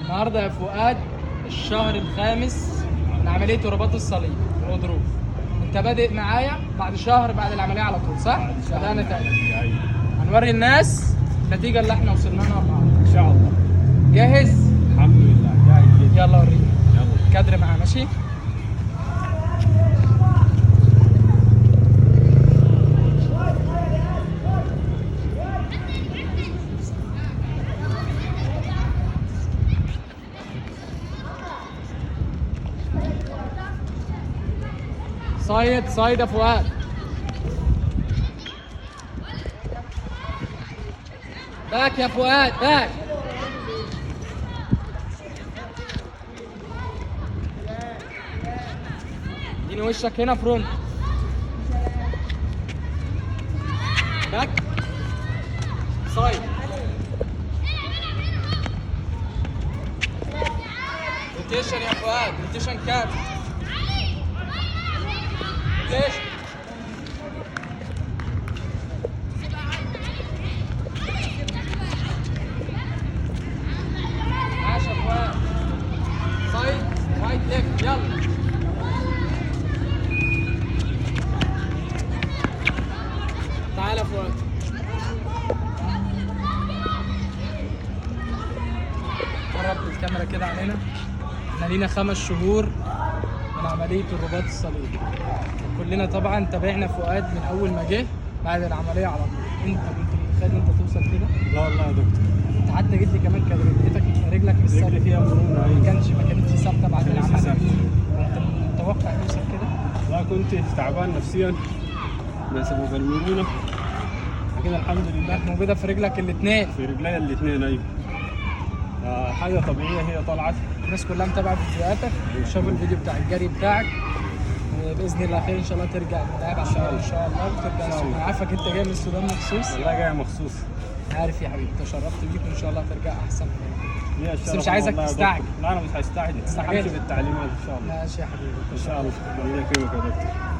النهارده يا فؤاد الشهر الخامس من عمليه رباط الصليب الغضروف. انت بادئ معايا بعد شهر بعد العمليه على طول، صح؟ بدأنا تاني. ايوه هنوري الناس النتيجه اللي احنا وصلنا لها النهارده. ان شاء الله. جاهز؟ الحمد لله جاهز جدا. يلا وريني يلا. كادر معاه، ماشي؟ صايد صايد يا فؤاد. باك يا فؤاد باك. اديني وشك هنا فرونت. باك صايد. روتيشن يا فؤاد، روتيشن كامل. روتيشن. ماشي يا فؤاد. صايد رايت ليفت يلا. تعالى يا فؤاد. قرب الكاميرا كده علينا. احنا لينا 5 شهور من عملية الرباط الصليبي. كلنا طبعا تابعنا فؤاد من أول ما جه بعد العملية على طول. أنت كنت متخيل أنت توصل كده؟ لا والله يا دكتور. أنت حتى جيت لي كمان كانت رجلك مش ثابتة. رجلي فيها مرونة. ما كانتش ثابتة بعد كانتش العملية. ثابتة. أنت متوقع توصل كده؟ لا كنت تعبان نفسيا بسبب المرونة، لكن الحمد لله موجودة في رجلك الاثنين. في رجلي الاثنين. ايوه حاجة طبيعية هي طلعت. الناس كلها متابعة فيديوهاتك وشافوا الفيديو بتاع الجري بتاعك، وباذن الله خير ان شاء الله ترجع للعب ان شاء الله وترجع السودان. انا عارفك انت جاي من السودان مخصوص. والله جاي مخصوص. عارف يا حبيبي، تشرفت بيك وان شاء الله ترجع احسن من كده. يا بس الشرف مش عايزك والله يا تستعجل. دكتور. لا انا مش هستعجل، تستعجل. همشي بالتعليمات ان شاء الله. ماشي يا حبيبي، ان شاء الله. الله يكرمك يا دكتور.